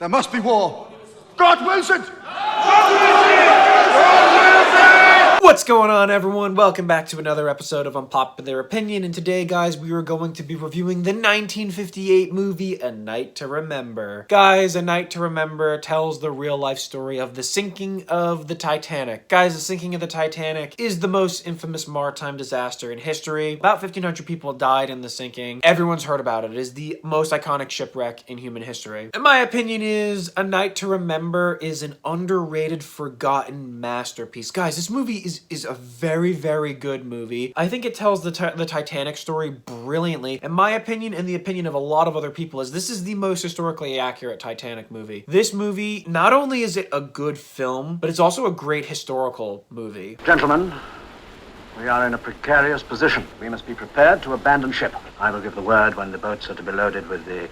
There must be war. God wills it! What's going on, everyone? Welcome back to another episode of Unpopular Opinion, and today, guys, we are going to be reviewing the 1958 movie A Night to Remember. Guys, A Night to Remember tells the real-life story of the sinking of the Titanic. Guys, the sinking of the Titanic is the most infamous maritime disaster in history. About 1,500 people died in the sinking. Everyone's heard about it. It is the most iconic shipwreck in human history. And my opinion is A Night to Remember is an underrated, forgotten masterpiece. Guys, this movie is a very, very good movie. I think it tells the Titanic story brilliantly. In my opinion, and the opinion of a lot of other people, is this is the most historically accurate Titanic movie. This movie, not only is it a good film, but it's also a great historical movie. Gentlemen, we are in a precarious position. We must be prepared to abandon ship. I will give the word when the boats are to be loaded with the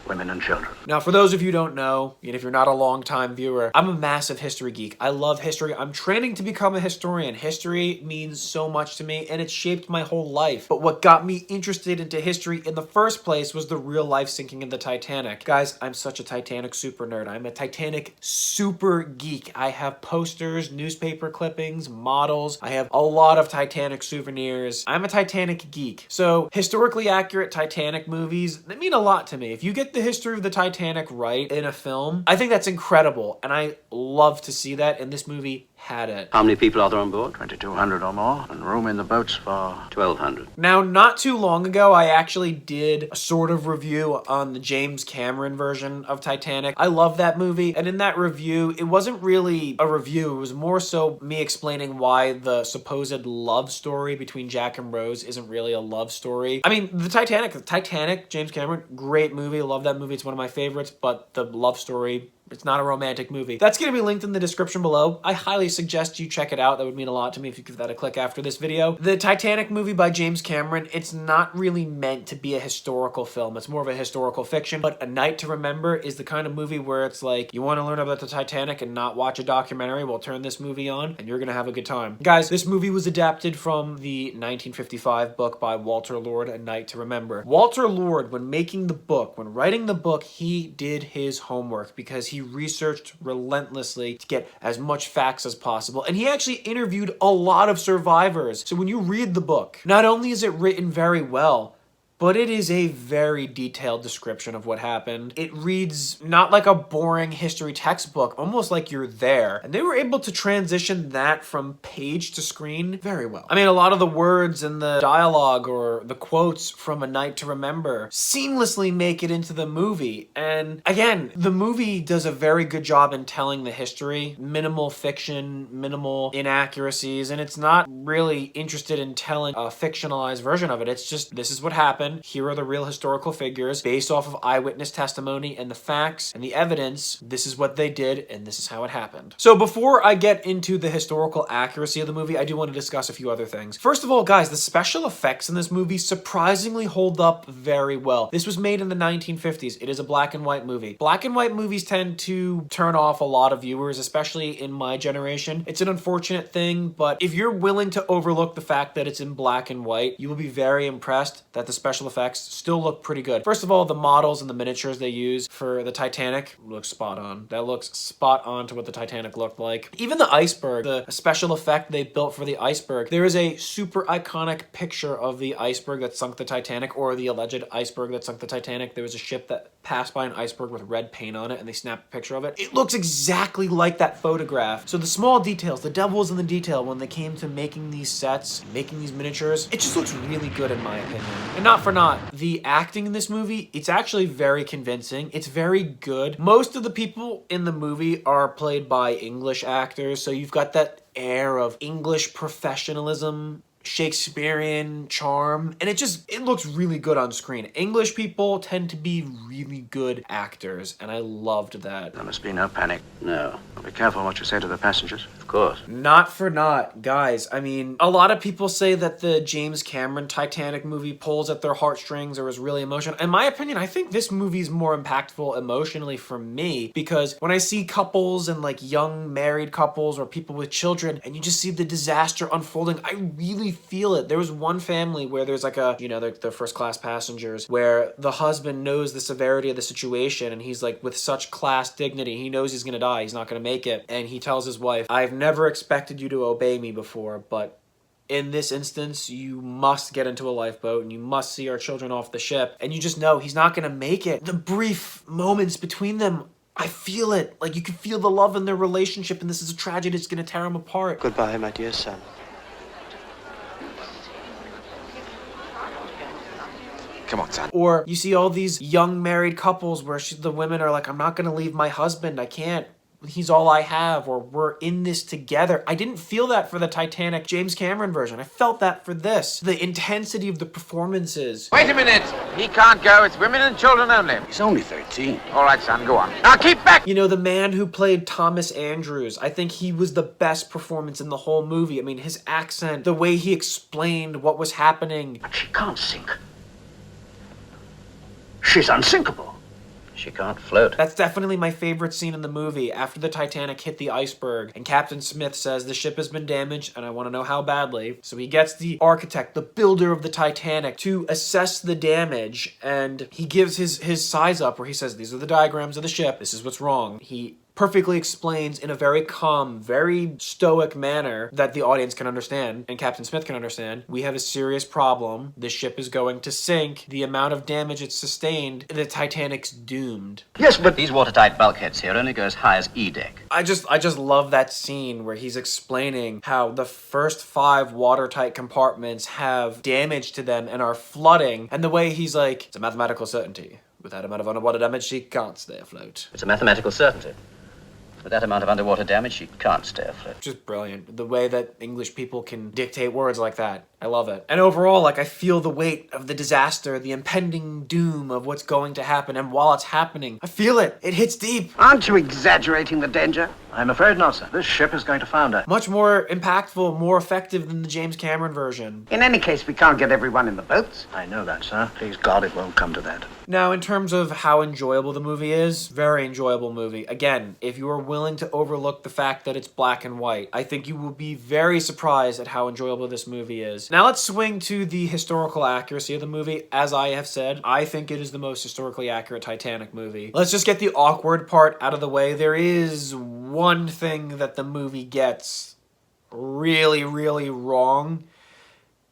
women and children. Now, for those of you who don't know, and if you're not a long-time viewer, I'm a massive history geek. I love history. I'm training to become a historian. History means so much to me, and it shaped my whole life. But what got me interested into history in the first place was the real-life sinking of the Titanic. Guys, I'm such a Titanic super nerd. I'm a Titanic super geek. I have posters, newspaper clippings, models. I have a lot of Titanic souvenirs. I'm a Titanic geek. So, historically accurate Titanic movies, they mean a lot to me. If you get the history of the Titanic right in a film, I think that's incredible, and I love to see that, and this movie had it. How many people are there on board? 2,200 or more, and room in the boats for 1,200. Now, not too long ago, I actually did a sort of review on the James Cameron version of Titanic. I love that movie, and in that review, it wasn't really a review. It was more so me explaining why the supposed love story between Jack and Rose isn't really a love story. I mean, the Titanic, James Cameron, great movie. I love that movie. It's one of my favorites, but the love story, it's not a romantic movie. That's going to be linked in the description below. I highly suggest you check it out. That would mean a lot to me if you give that a click after this video. The Titanic movie by James Cameron, it's not really meant to be a historical film. It's more of a historical fiction, but A Night to Remember is the kind of movie where it's like, you want to learn about the Titanic and not watch a documentary? Well, turn this movie on and you're going to have a good time. Guys, this movie was adapted from the 1955 book by Walter Lord, A Night to Remember. Walter Lord, when making the book, when writing the book, he did his homework because he researched relentlessly to get as much facts as possible, and he actually interviewed a lot of survivors. So when you read the book, not only is it written very well, but it is a very detailed description of what happened. It reads not like a boring history textbook, almost like you're there. And they were able to transition that from page to screen very well. I mean, a lot of the words and the dialogue or the quotes from A Night to Remember seamlessly make it into the movie. And again, the movie does a very good job in telling the history. Minimal fiction, minimal inaccuracies, and it's not really interested in telling a fictionalized version of it. It's just, this is what happened. Here are the real historical figures based off of eyewitness testimony and the facts and the evidence. This is what they did and this is how it happened. So before I get into the historical accuracy of the movie, I do want to discuss a few other things. First of all, guys, the special effects in this movie surprisingly hold up very well. This was made in the 1950s. It is a black and white movie. Black and white movies tend to turn off a lot of viewers, especially in my generation. It's an unfortunate thing, but if you're willing to overlook the fact that it's in black and white, you will be very impressed that the special effects still look pretty good. First of all, the models and the miniatures they use for the Titanic look spot on. That looks spot on to what the Titanic looked like. Even the iceberg, the special effect they built for the iceberg, there is a super iconic picture of the iceberg that sunk the Titanic, or the alleged iceberg that sunk the Titanic. There was a ship that passed by an iceberg with red paint on it and they snapped a picture of it. It looks exactly like that photograph. So the small details, the devil was in the detail when they came to making these sets, making these miniatures. It just looks really good in my opinion. And not for not, the acting in this movie, it's actually very convincing. It's very good. Most of the people in the movie are played by English actors, so you've got that air of English professionalism, Shakespearean charm, and it looks really good on screen. English people tend to be really good actors, and I loved that. There must be no panic. No. Well, be careful what you say to the passengers. Of course. Not for naught, guys. I mean, a lot of people say that the James Cameron Titanic movie pulls at their heartstrings or is really emotional. In my opinion, I think this movie is more impactful emotionally for me, because when I see couples and like young married couples or people with children and you just see the disaster unfolding, I really really feel it. There was one family where there's like a, you know, the first class passengers, where the husband knows the severity of the situation, and he's like, with such class dignity, he knows he's gonna die, he's not gonna make it, and he tells his wife, I've never expected you to obey me before, but in this instance, you must get into a lifeboat and you must see our children off the ship. And you just know he's not gonna make it. The brief moments between them, I feel it. Like, you can feel the love in their relationship, and this is a tragedy that's gonna tear them apart. Goodbye, my dear son. Come on, son. Or you see all these young married couples where the women are like, I'm not gonna leave my husband, I can't. He's all I have, or we're in this together. I didn't feel that for the Titanic James Cameron version. I felt that for this. The intensity of the performances. Wait a minute. He can't go. It's women and children only. He's only 13. All right, son, go on. Now keep back. You know, the man who played Thomas Andrews, I think he was the best performance in the whole movie. I mean, his accent, the way he explained what was happening. But she can't sink. She's unsinkable. She can't float. That's definitely my favorite scene in the movie. After the Titanic hit the iceberg and Captain Smith says the ship has been damaged and I want to know how badly. So he gets the architect, the builder of the Titanic, to assess the damage, and he gives his size up where he says, these are the diagrams of the ship, this is what's wrong. He perfectly explains in a very calm, very stoic manner that the audience can understand and Captain Smith can understand. We have a serious problem. The ship is going to sink. The amount of damage it's sustained, the Titanic's doomed. Yes, but These watertight bulkheads here only go as high as E deck. I just love that scene where he's explaining how the first 5 watertight compartments have damage to them and are flooding, and the way he's like, it's a mathematical certainty. With that amount of underwater damage, she can't stay afloat. It's a mathematical certainty. With that amount of underwater damage, she can't stay afloat. Just brilliant. The way that English people can dictate words like that. I love it. And overall, like, I feel the weight of the disaster, the impending doom of what's going to happen, and while it's happening, I feel it. It hits deep. aren't you exaggerating the danger? I'm afraid not, sir. This ship is going to founder. Much more impactful, more effective than the James Cameron version. In any case, we can't get everyone in the boats. I know that, sir. Please God, it won't come to that. Now, in terms of how enjoyable the movie is, very enjoyable movie. Again, if you are willing to overlook the fact that it's black and white, I think you will be very surprised at how enjoyable this movie is. Now let's swing to the historical accuracy of the movie. As I have said, I think it is the most historically accurate Titanic movie. Let's just get the awkward part out of the way. There is one thing that the movie gets really, really wrong,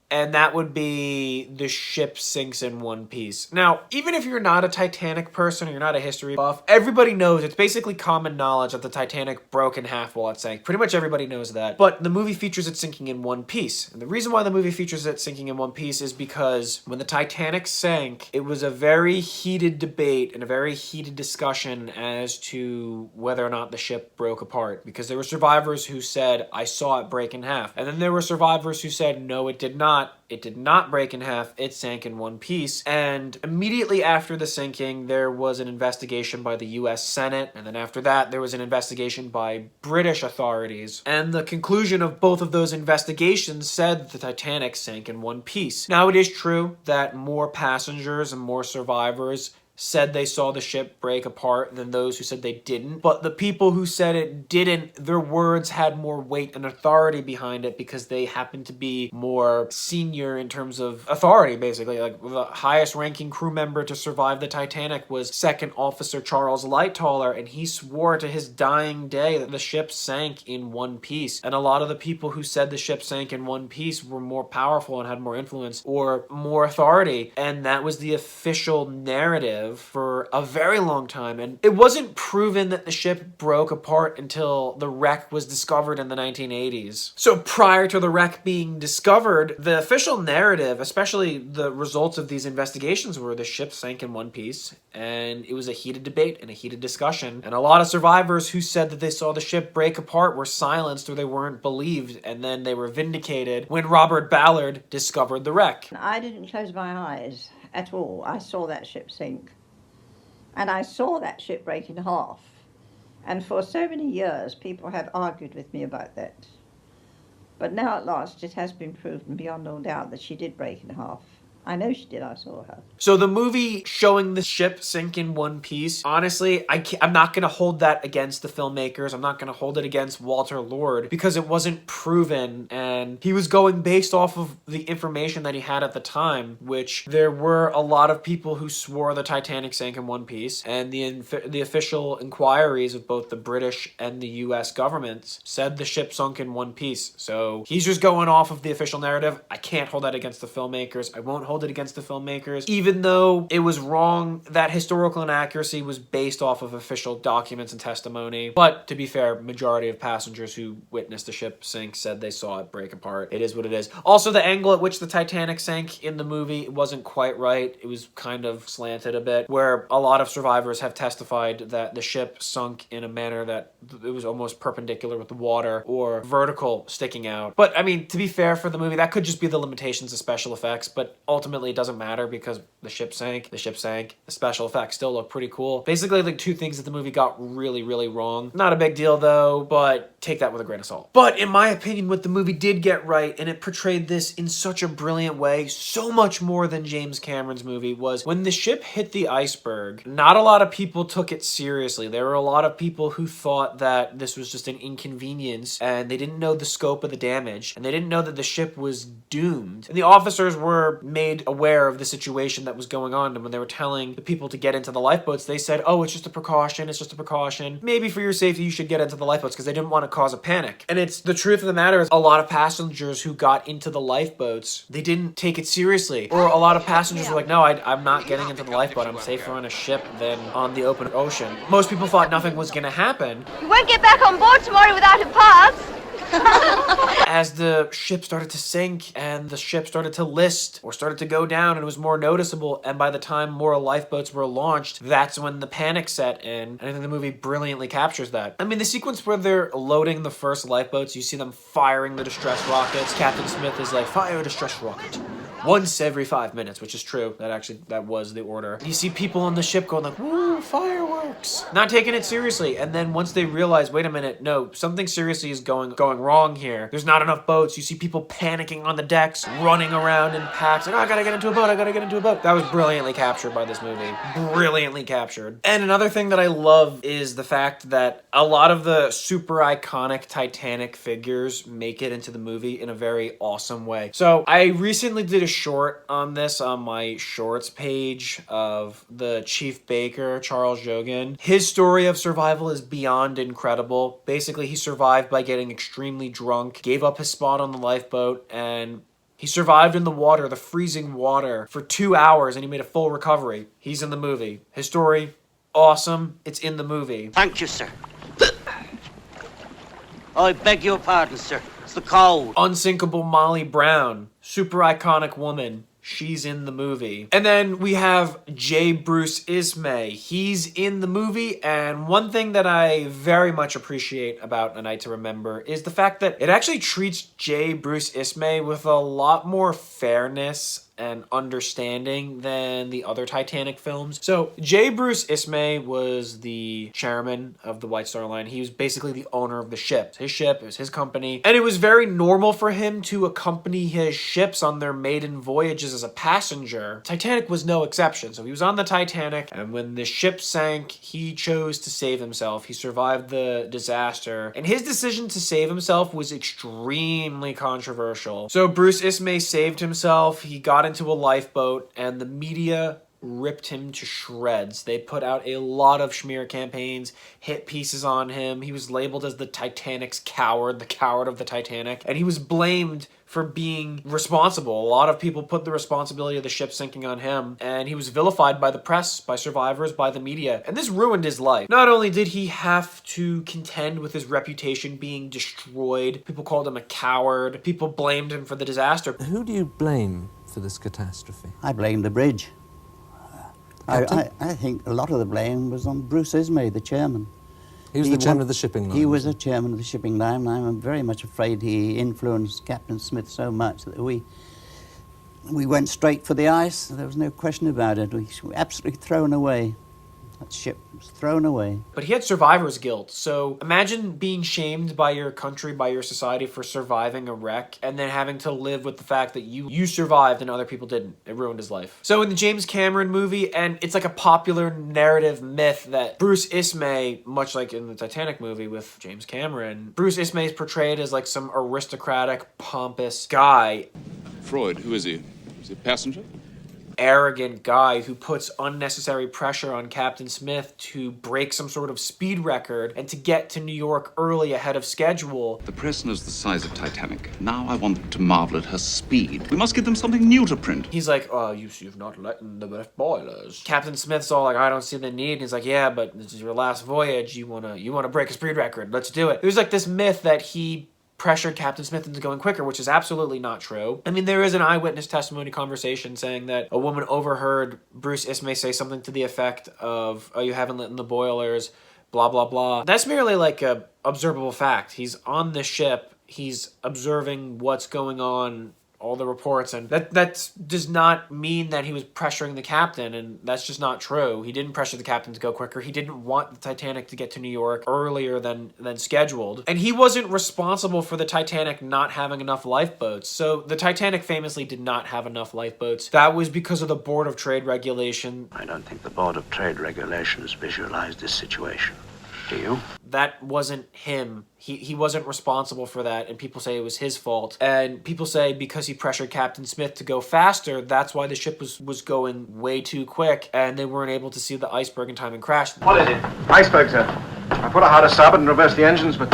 and that would be the ship sinks in one piece. Now, even if you're not a Titanic person or you're not a history buff, everybody knows, it's basically common knowledge that the Titanic broke in half while it sank. Pretty much everybody knows that. But the movie features it sinking in one piece. And the reason why the movie features it sinking in one piece is because when the Titanic sank, it was a very heated debate and a very heated discussion as to whether or not the ship broke apart. Because there were survivors who said, I saw it break in half. And then there were survivors who said, no, it did not. It did not break in half, it sank in one piece. And immediately after the sinking, there was an investigation by the US Senate, and then after that, there was an investigation by British authorities. And the conclusion of both of those investigations said that the Titanic sank in one piece. Now, it is true that more passengers and more survivors said they saw the ship break apart than those who said they didn't. But the people who said it didn't, their words had more weight and authority behind it because they happened to be more senior in terms of authority, basically. Like, the highest ranking crew member to survive the Titanic was Second Officer Charles Lightoller, and he swore to his dying day that the ship sank in one piece. And a lot of the people who said the ship sank in one piece were more powerful and had more influence or more authority, and that was the official narrative for a very long time. And it wasn't proven that the ship broke apart until the wreck was discovered in the 1980s. So prior to the wreck being discovered, the official narrative, especially the results of these investigations, were the ship sank in one piece, and it was a heated debate and a heated discussion. And a lot of survivors who said that they saw the ship break apart were silenced or they weren't believed, and then they were vindicated when Robert Ballard discovered the wreck. I didn't close my eyes at all. I saw that ship sink. And I saw that ship break in half. And for so many years, people had argued with me about that. But now at last, it has been proven beyond all doubt that she did break in half. I know she did. I saw her. So the movie showing the ship sink in one piece, honestly, I'm not going to hold that against the filmmakers. I'm not going to hold it against Walter Lord because it wasn't proven, and he was going based off of the information that he had at the time, which there were a lot of people who swore the Titanic sank in one piece, and the official inquiries of both the British and the US governments said the ship sunk in one piece. So he's just going off of the official narrative. I can't hold that against the filmmakers. I won't hold it against the filmmakers, even though it was wrong. That historical inaccuracy was based off of official documents and testimony. But to be fair, majority of passengers who witnessed the ship sink said they saw it break apart. It is what it is. Also, the angle at which the Titanic sank in the movie wasn't quite right. It was kind of slanted a bit, where a lot of survivors have testified that the ship sunk in a manner that it was almost perpendicular with the water or vertical sticking out. But I mean, to be fair for the movie, that could just be the limitations of special effects, but ultimately it doesn't matter because the ship sank. The special effects still look pretty cool. Basically, like, two things that the movie got really, really wrong. Not a big deal though, but take that with a grain of salt. But in my opinion, what the movie did get right, and it portrayed this in such a brilliant way, so much more than James Cameron's movie, was when the ship hit the iceberg, not a lot of people took it seriously. There were a lot of people who thought that this was just an inconvenience, and they didn't know the scope of the damage, and they didn't know that the ship was doomed. And the officers were made aware of the situation that was going on, and when they were telling the people to get into the lifeboats, they said, oh, it's just a precaution, it's just a precaution. Maybe for your safety, you should get into the lifeboats, because they didn't want to cause a panic. And it's the truth of the matter is a lot of passengers who got into the lifeboats, they didn't take it seriously. Or a lot of passengers were like, no, I'm not getting into the lifeboat. I'm safer on a ship than on the open ocean. Most people thought nothing was going to happen. You won't get back on board tomorrow without a pass. As the ship started to sink and the ship started to list or started to go down and it was more noticeable, and by the time more lifeboats were launched, that's when the panic set in. And I think the movie brilliantly captures that. I mean, the sequence where they're loading the first lifeboats, you see them firing the distress rockets. Captain Smith is like, fire a distress rocket once every 5 minutes, which is true. That was the order. You see people on the ship going like, woo, fireworks, not taking it seriously. And then once they realize, wait a minute, no, something seriously is going wrong here. There's not enough boats. You see people panicking on the decks, running around in packs, like, oh, I gotta get into a boat, I gotta get into a boat. That was brilliantly captured by this movie. Brilliantly captured. And another thing that I love is the fact that a lot of the super iconic Titanic figures make it into the movie in a very awesome way. So I recently did a short on this on my shorts page of the Chief Baker, Charles Jogan. His story of survival is beyond incredible. Basically, he survived by getting extremely drunk, gave up his spot on the lifeboat, and he survived in the water, the freezing water, for 2 hours, and he made a full recovery. He's in the movie. His story, awesome. It's in the movie. Thank you, sir. I beg your pardon, sir. It's the cold. Unsinkable Molly Brown, super iconic woman. She's in the movie. And then we have J. Bruce Ismay. He's in the movie, and one thing that I very much appreciate about A Night to Remember is the fact that it actually treats J. Bruce Ismay with a lot more fairness and understanding than the other Titanic films. So J. Bruce Ismay was the chairman of the White Star Line. He was basically the owner of the ship. His ship, it was his company, and it was very normal for him to accompany his ships on their maiden voyages as a passenger. Titanic was no exception. So he was on the Titanic, and when the ship sank, he chose to save himself. He survived the disaster, and his decision to save himself was extremely controversial. So Bruce Ismay saved himself. He got into a lifeboat, and the media ripped him to shreds. They put out a lot of smear campaigns, hit pieces on him. He was labeled as the Titanic's coward, the coward of the Titanic, and he was blamed for being responsible. A lot of people put the responsibility of the ship sinking on him, and he was vilified by the press, by survivors, by the media, and this ruined his life. Not only did he have to contend with his reputation being destroyed, people called him a coward, people blamed him for the disaster. Who do you blame for this catastrophe? I blame the bridge. I think a lot of the blame was on Bruce Ismay, the chairman. He was the chairman of the shipping line. He was the chairman of the shipping line, and I'm very much afraid he influenced Captain Smith so much that we went straight for the ice. There was no question about it. We were absolutely thrown away. That ship was thrown away. But he had survivor's guilt. So imagine being shamed by your country, by your society for surviving a wreck, and then having to live with the fact that you survived and other people didn't. It ruined his life. So in the James Cameron movie, and it's like a popular narrative myth that Bruce Ismay, much like in the Titanic movie with James Cameron, Bruce Ismay is portrayed as like some aristocratic, pompous guy. Freud, who is he? Is he a passenger? Arrogant guy who puts unnecessary pressure on Captain Smith to break some sort of speed record and to get to New York early ahead of schedule. The prisoner's the size of Titanic. Now I want them to marvel at her speed. We must give them something new to print. He's like, oh, you've not let in the best boilers. Captain Smith's all like, I don't see the need. And he's like, yeah, but this is your last voyage. You wanna break a speed record. Let's do it. It was like this myth that he pressured Captain Smith into going quicker, which is absolutely not true. I mean, there is an eyewitness testimony conversation saying that a woman overheard Bruce Ismay say something to the effect of, oh, you haven't lit in the boilers, blah, blah, blah. That's merely like a observable fact. He's on the ship. He's observing what's going on, all the reports, and that does not mean that he was pressuring the captain, and that's just not true. He didn't pressure the captain to go quicker. He didn't want the Titanic to get to New York earlier than scheduled, and he wasn't responsible for the Titanic not having enough lifeboats. So the Titanic famously did not have enough lifeboats. That was because of the Board of Trade Regulation. I don't think the Board of Trade Regulation has visualized this situation. Do you? That wasn't him. He wasn't responsible for that, and people say it was his fault. And people say because he pressured Captain Smith to go faster, that's why the ship was going way too quick, and they weren't able to see the iceberg in time and crashed. What is it? Iceberg, sir. I put her hard to starboard and reversed the engines, but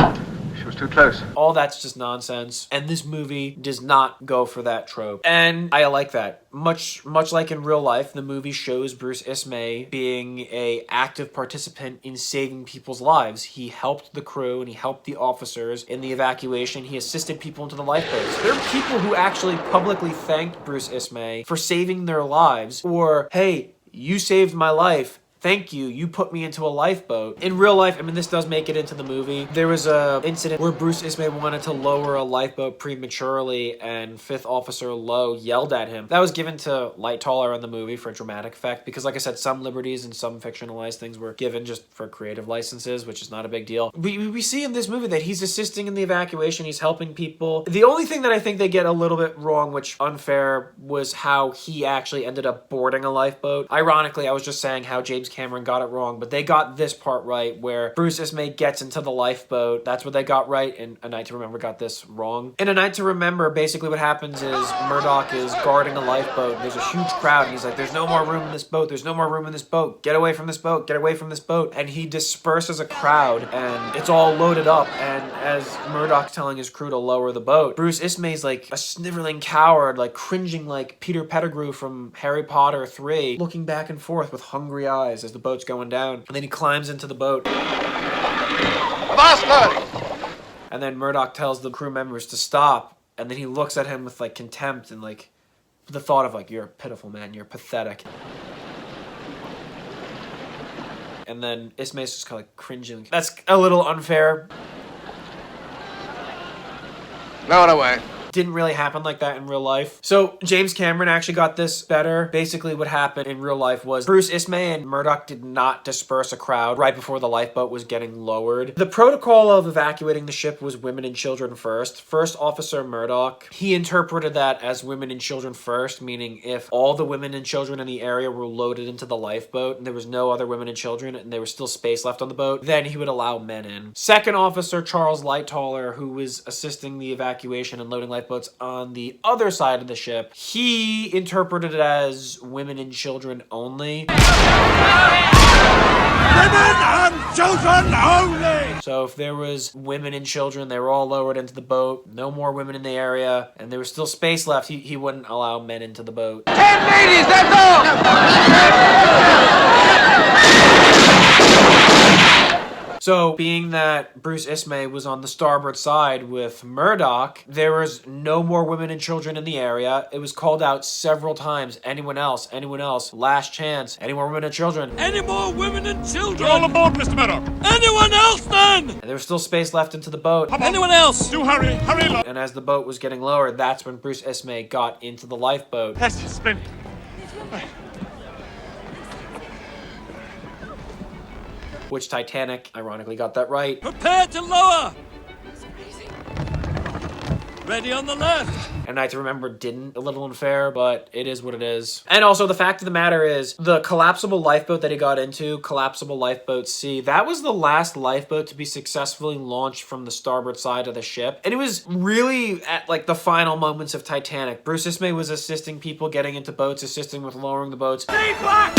she was too close. All that's just nonsense, and this movie does not go for that trope. And I like that. Much like in real life, the movie shows Bruce Ismay being a active participant in saving people's lives. He helped the crew and he helped the officers in the evacuation. He assisted people into the lifeboats. There are people who actually publicly thanked Bruce Ismay for saving their lives, or, hey, you saved my life. Thank you, you put me into a lifeboat. In real life, I mean, this does make it into the movie. There was a incident where Bruce Ismay wanted to lower a lifeboat prematurely and 5th Officer Lowe yelled at him. That was given to Lightoller in the movie for dramatic effect because, like I said, some liberties and some fictionalized things were given just for creative licenses, which is not a big deal. We see in this movie that he's assisting in the evacuation, he's helping people. The only thing that I think they get a little bit wrong, which unfair, was how he actually ended up boarding a lifeboat. Ironically, I was just saying how James Cameron got it wrong, but they got this part right where Bruce Ismay gets into the lifeboat. That's what they got right, and A Night to Remember got this wrong. In A Night to Remember, basically what happens is Murdoch is guarding a lifeboat. There's a huge crowd, and he's like, there's no more room in this boat. There's no more room in this boat. Get away from this boat. Get away from this boat. And he disperses a crowd, and it's all loaded up, and as Murdoch's telling his crew to lower the boat, Bruce Ismay's like a sniveling coward, like cringing like Peter Pettigrew from Harry Potter 3, looking back and forth with hungry eyes as the boat's going down. And then he climbs into the boat. And then Murdoch tells the crew members to stop. And then he looks at him with like contempt and like the thought of like, you're a pitiful man, you're pathetic. And then Ismay's just kind of like cringing. That's a little unfair. Blow it away. Didn't really happen like that in real life. So James Cameron actually got this better. Basically what happened in real life was Bruce Ismay and Murdoch did not disperse a crowd right before the lifeboat was getting lowered. The protocol of evacuating the ship was women and children first. First Officer Murdoch, he interpreted that as women and children first, meaning if all the women and children in the area were loaded into the lifeboat and there was no other women and children and there was still space left on the boat, then he would allow men in. Second Officer Charles Lightoller, who was assisting the evacuation and loading lifeboats on the other side of the ship, he interpreted it as women and children only. Women and children only! So if there was women and children, they were all lowered into the boat, no more women in the area, and there was still space left, he wouldn't allow men into the boat. 10 ladies, that's all! So, being that Bruce Ismay was on the starboard side with Murdoch, there was no more women and children in the area. It was called out several times. Anyone else? Anyone else? Last chance. Any more women and children? Any more women and children? All aboard, Mr. Murdoch! Anyone else, then? And there was still space left into the boat. Anyone else? Do hurry, hurry! And as the boat was getting lowered, that's when Bruce Ismay got into the lifeboat. That's splendid. which Titanic, ironically, got that right. Prepare to lower! Ready on the left! And Night to Remember didn't. A little unfair, but it is what it is. And also, the fact of the matter is, the collapsible lifeboat that he got into, Collapsible Lifeboat C, that was the last lifeboat to be successfully launched from the starboard side of the ship. And it was really at, like, the final moments of Titanic. Bruce Ismay was assisting people getting into boats, assisting with lowering the boats. Stay back!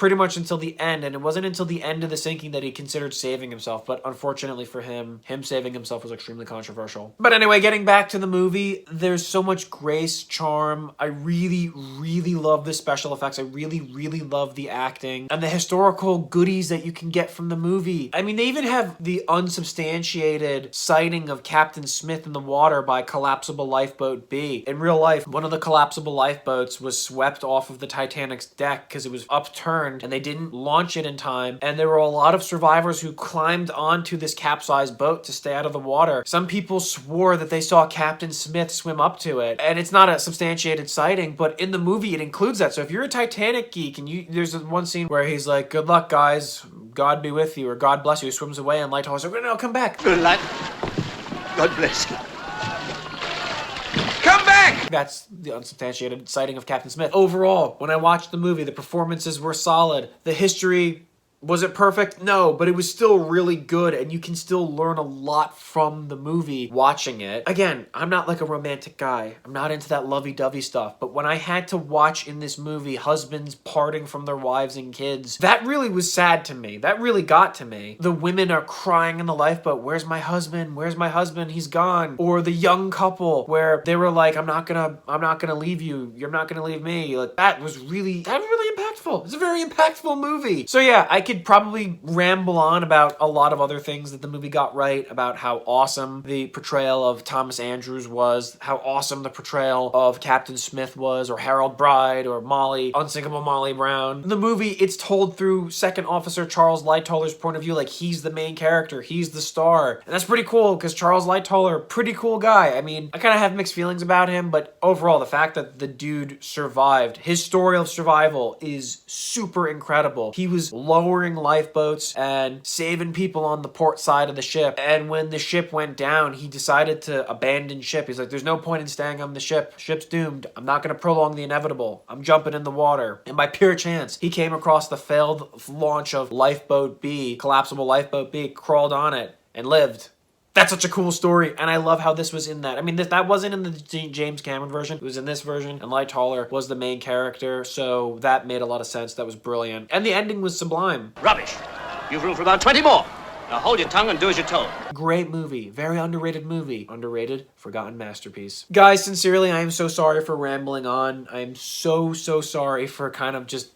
Pretty much until the end, and it wasn't until the end of the sinking that he considered saving himself, but unfortunately for him saving himself was extremely controversial. But anyway, getting back to the movie, there's so much grace, charm. I really, really love the special effects. I really, really love the acting and the historical goodies that you can get from the movie. I mean, they even have the unsubstantiated sighting of Captain Smith in the water by Collapsible Lifeboat B. In real life, one of the collapsible lifeboats was swept off of the Titanic's deck because it was upturned and they didn't launch it in time. And there were a lot of survivors who climbed onto this capsized boat to stay out of the water. Some people swore that they saw Captain Smith swim up to it. And it's not a substantiated sighting, but in the movie it includes that. So if you're a Titanic geek and there's one scene where he's like, "Good luck, guys. God be with you," or "God bless you." He swims away and Lighthouse's like, "No, come back." Good luck. God bless you. Come back! That's the unsubstantiated sighting of Captain Smith. Overall, when I watched the movie, the performances were solid. The history, was it perfect? No, but it was still really good, and you can still learn a lot from the movie watching it. Again, I'm not like a romantic guy. I'm not into that lovey-dovey stuff, but when I had to watch in this movie husbands parting from their wives and kids, that really was sad to me. That really got to me. The women are crying in the lifeboat, "Where's my husband? Where's my husband? He's gone." Or the young couple where they were like, I'm not gonna leave you. You're not gonna leave me. Like, that was really impactful. It's a very impactful movie. So yeah, I could probably ramble on about a lot of other things that the movie got right, about how awesome the portrayal of Thomas Andrews was, how awesome the portrayal of Captain Smith was, or Harold Bride, or Molly, Unsinkable Molly Brown. In the movie, it's told through Second Officer Charles Lightollers' point of view, like he's the main character, he's the star. And that's pretty cool, because Charles Lightoller, pretty cool guy. I mean, I kind of have mixed feelings about him, but overall, the fact that the dude survived, his story of survival is super incredible. He was lowering lifeboats and saving people on the port side of the ship. And when the ship went down, he decided to abandon ship. He's like, there's no point in staying on the ship. Ship's doomed. I'm not going to prolong the inevitable. I'm jumping in the water. And by pure chance, he came across the failed launch of Lifeboat B, Collapsible Lifeboat B, crawled on it, and lived. That's such a cool story, and I love how this was in that. I mean, that wasn't in the James Cameron version. It was in this version, and Lightoller was the main character, so that made a lot of sense. That was brilliant. And the ending was sublime. Rubbish. You've room for about 20 more. Now hold your tongue and do as you're told. Great movie. Very underrated movie. Underrated, forgotten masterpiece. Guys, sincerely, I am so sorry for rambling on. I am so sorry for kind of just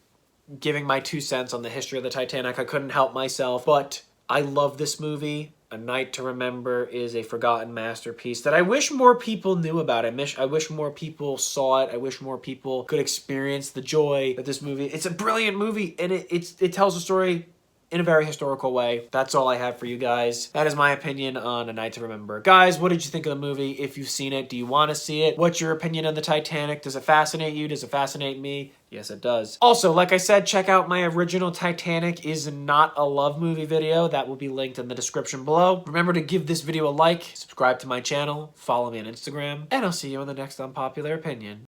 giving my 2 cents on the history of the Titanic. I couldn't help myself, but I love this movie. A Night to Remember is a forgotten masterpiece that I wish more people knew about. I wish more people saw it. I wish more people could experience the joy of this movie. It's a brilliant movie, and it tells a story in a very historical way. That's all I have for you guys. That is my opinion on A Night to Remember. Guys, what did you think of the movie? If you've seen it, do you want to see it? What's your opinion on the Titanic? Does it fascinate you? Does it fascinate me? Yes, it does. Also, like I said, check out my original Titanic is Not a Love Movie video. That will be linked in the description below. Remember to give this video a like, subscribe to my channel, follow me on Instagram, and I'll see you in the next Unpopular Opinion.